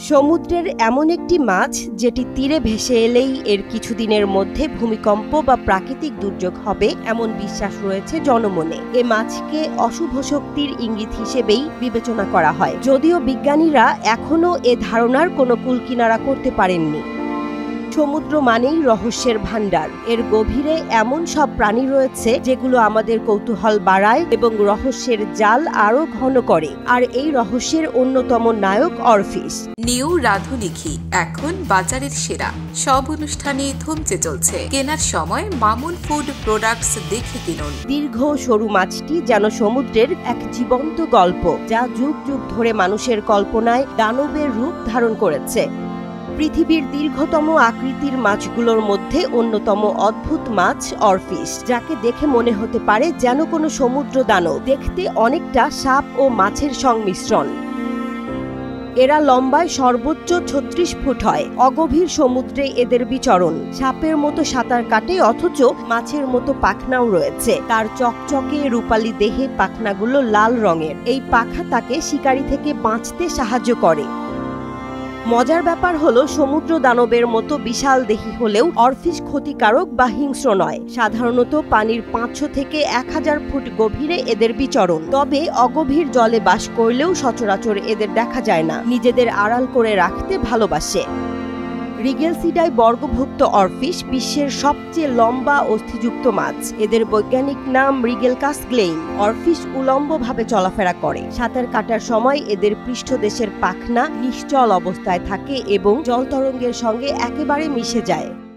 সমুদ্রের এমন একটি মাছ যেটি তীরে ভেসে এলেই এর কিছুদিনের মধ্যে ভূমিকম্প বা প্রাকৃতিক দুর্যোগ হবে এমন বিশ্বাস রয়েছে জনমনে। এ মাছকে অশুভ শক্তির ইঙ্গিত হিসেবেই বিবেচনা করা হয়, যদিও বিজ্ঞানীরা এখনও এ ধারণার কোনো কুলকিনারা করতে পারেননি। সমুদ্র মানেই রহস্যের ভাণ্ডার। এর গভীরে এমন সব প্রাণী রয়েছে যেগুলো আমাদের কৌতূহল বাড়ায় এবং রহস্যের জাল আরো ঘন করে। আর এই রহস্যের অন্যতম নায়ক অরফিশ। নিউ রাধুনিখি এখন বাজারের সেরা। সব অনুষ্ঠানে থমচে চলছে। কেনার সময় মামুন ফুড প্রোডাক্টস দেখে কিনুন। দীর্ঘ সরু মাছটি যেন সমুদ্রের এক জীবন্ত গল্প, যা যুগ যুগ ধরে মানুষের কল্পনায় দানবের রূপ ধারণ করেছে। পৃথিবীর দীর্ঘতম আকৃতির মাছগুলোর মধ্যে অন্যতম অদ্ভুত মাছ অরফিশ, যাকে দেখে মনে হতে পারে যেন কোনো সমুদ্র দানব। দেখতে অনেকটা সাপ ও মাছের সংমিশ্রণ। এরা লম্বায় সর্বোচ্চ ৩৬ ফুট হয়। অগভীর সমুদ্রে এদের বিচরণ। সাপের মতো সাঁতার কাটে, অথচ মাছের মতো পাখনাও রয়েছে। তার চকচকে রূপালী দেহে পাখনাগুলো লাল রঙের। এই পাখা তাকে শিকারি থেকে বাঁচতে সাহায্য করে। মজার ব্যাপার হলো, সমুদ্র দানবের মতো বিশাল দেহী হলেও অরফিশ ক্ষতিকারক বা হিংস্র নয়। সাধারণত পানির ৫০০ থেকে ১০০০ ফুট গভীরে এদের বিচরণ। তবে অগভীর জলে বাস করলেও সচরাচর এদের দেখা যায় না। নিজেদের আড়াল করে রাখতে ভালোবাসে। রিগেলসিডাই বর্গভুক্ত অরফিশ বিশ্বের সবচেয়ে লম্বা অস্থিযুক্ত মাছ। এদের বৈজ্ঞানিক নাম রিগেলকাস গ্লেইন। অরফিশ উলম্বভাবে চলাফেরা করে। সাঁতার কাটার সময় এদের পৃষ্ঠদেশের পাখনা নিশ্চল অবস্থায় থাকে এবং জলতরঙ্গের সঙ্গে একেবারে মিশে যায়।